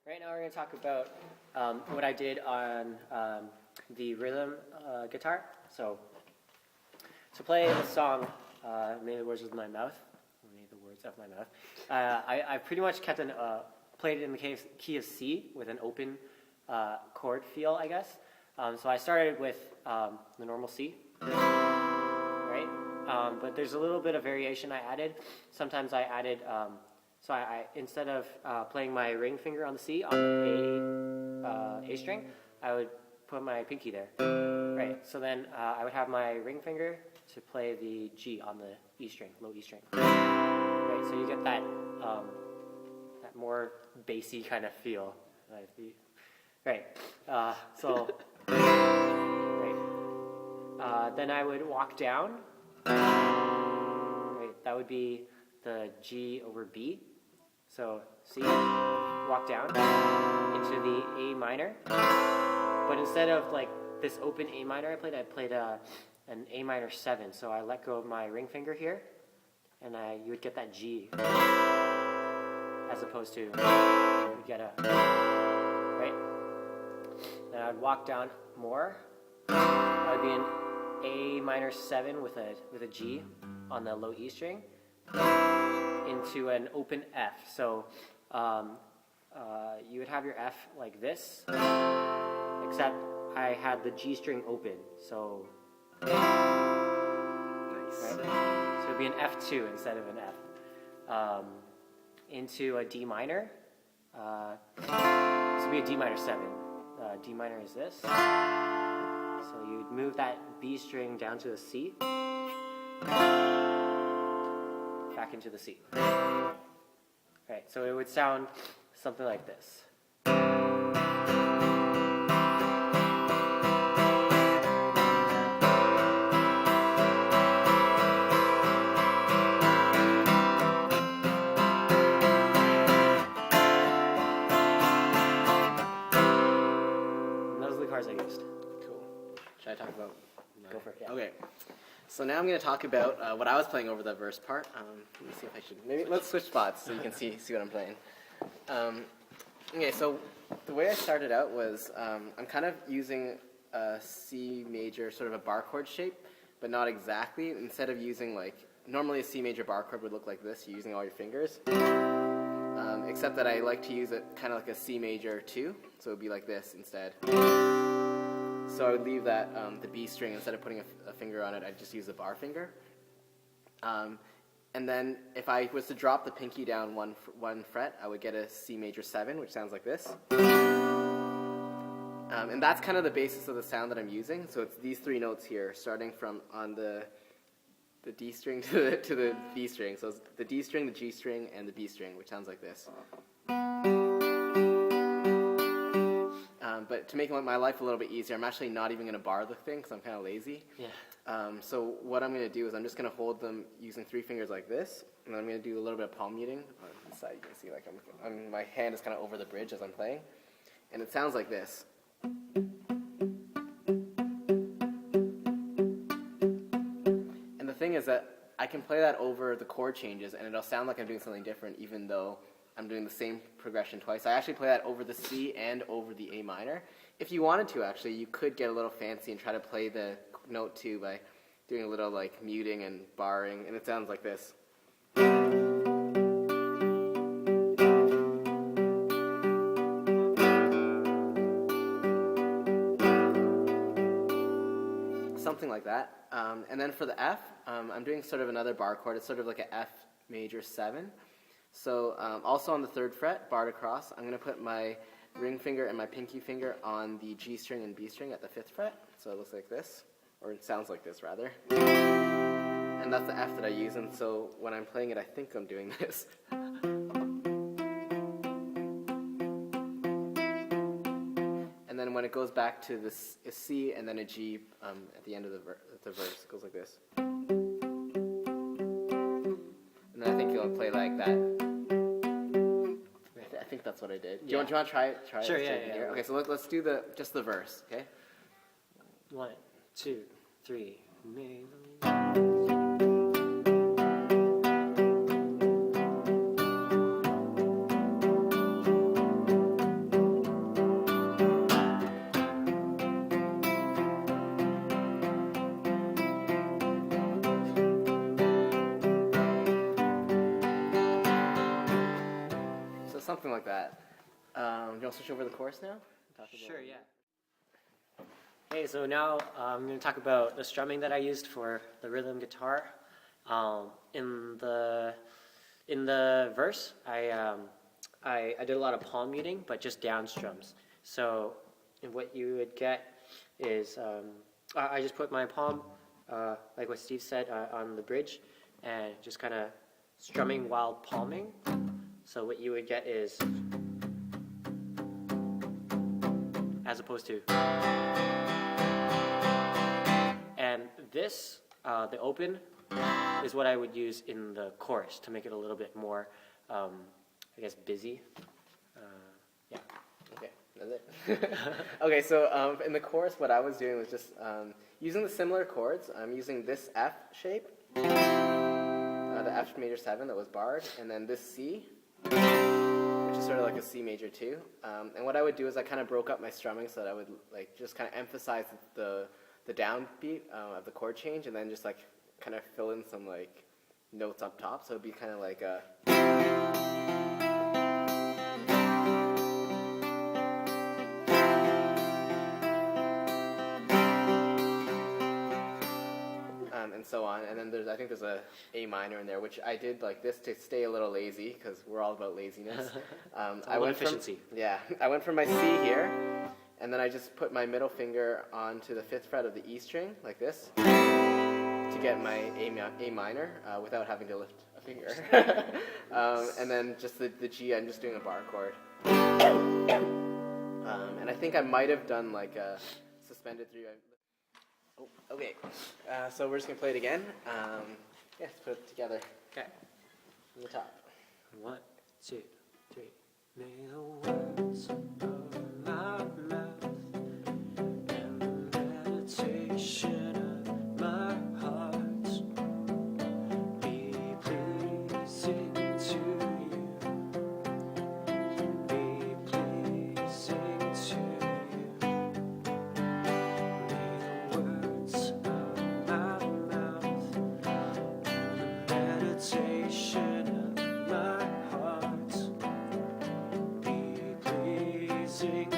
Right now we're going to talk about what I did on the rhythm guitar. So to play the song, May the Words of My Mouth, I pretty much kept played it in the key of C with an open chord feel, I guess. So I started with the normal C, right? But there's a little bit of variation I added. Sometimes I added, so I instead of playing my ring finger on the C on the A string, I would put my pinky there, right? So then I would have my ring finger to play the G on the E string, low E string, right? So you get that that more bassy kind of feel, right? Then I would walk down. Right, that would be the G over B. So C, walk down into the A minor. But instead of like this open A minor I played an A minor 7. So I let go of my ring finger here, and you would get that G, as opposed to you would get a, right? Then I would walk down more. That would be an A minor 7 with a G on the low E string into an open F. So you would have your F like this, except I had the G string open. So nice. Right? So it'd be an F2 instead of an F. Into a D minor. This would be a D minor 7. D minor is this. So you'd move that B string down to a C, back into the C. Right, so it would sound something like this. And those are the chords I used. Should I talk about? Go for it. Yeah. Okay. So now I'm going to talk about what I was playing over the verse part. Let me see if I should. Maybe let's switch spots so you can see what I'm playing. Okay. So the way I started out was I'm kind of using a C major, sort of a bar chord shape, but not exactly. Instead of using normally a C major bar chord would look like this. You're using all your fingers. Except that I like to use it kind of like a C major 2, so it would be like this instead. So I would leave that, the B string, instead of putting a finger on it, I'd just use the bar finger. And then if I was to drop the pinky down one fret, I would get a C major 7, which sounds like this. And that's kind of the basis of the sound that I'm using. So it's these 3 notes here, starting from on the D string to the B string. So it's the D string, the G string, and the B string, which sounds like this. But to make my life a little bit easier, I'm actually not even going to bar the thing because I'm kind of lazy. Yeah. So what I'm going to do is I'm just going to hold them using 3 fingers like this, and then I'm going to do a little bit of palm muting. On this side, you can see my hand is kind of over the bridge as I'm playing, and it sounds like this. And the thing is that I can play that over the chord changes, and it'll sound like I'm doing something different, even though I'm doing the same progression twice. I actually play that over the C and over the A minor. If you wanted to, actually, you could get a little fancy and try to play the note too by doing a little muting and barring, and it sounds like this. Something like that. And then for the F, I'm doing sort of another bar chord. It's sort of like an F major 7. So also on the 3rd fret, barred across, I'm going to put my ring finger and my pinky finger on the G string and B string at the 5th fret. So it looks like this, or it sounds like this rather. And that's the F that I use, and so when I'm playing it, I think I'm doing this. And then when it goes back to this a C and then a G at the end of the verse, it goes like this. And then I think you'll play like that. I think that's what I did. Do you want to try it? Sure, it yeah. Okay, so let's do just the verse, okay? 1, 2, 3. like that. Do you want to switch over to the chorus now? Talk about- Sure, yeah. Okay, so now I'm going to talk about the strumming that I used for the rhythm guitar. In the verse, I did a lot of palm muting, but just down strums. So what you would get is I just put my palm, like what Steve said, on the bridge, and just kind of strumming while palming. So what you would get is, as opposed to, and this, the open, is what I would use in the chorus to make it a little bit more, I guess, busy. Yeah. Okay, that's it. Okay, so in the chorus, what I was doing was just using the similar chords. I'm using this F shape, the F major 7 that was barred, and then this C, which is sort of like a C major 2. And what I would do is I kind of broke up my strumming so that I would like just kind of emphasize the downbeat of the chord change, and then just like kind of fill in some like notes up top. So it'd be kind of like a. And so on, and then I think there's a A minor in there, which I did like this to stay a little lazy because we're all about laziness. I went efficiency. I went from my C here, and then I just put my middle finger onto the 5th fret of the E string like this to get my A minor without having to lift a finger. And then just the G, I'm just doing a bar chord. And I think I might have done like a suspended 3. Oh, okay. So we're just gonna play it again. Yeah, let's put it together. Okay. From the top. 1, 2, 3. May the words of my mouth and the meditation of my heart be pleasing to you. Be pleasing to you. May the words of my mouth and the meditation of my heart be pleasing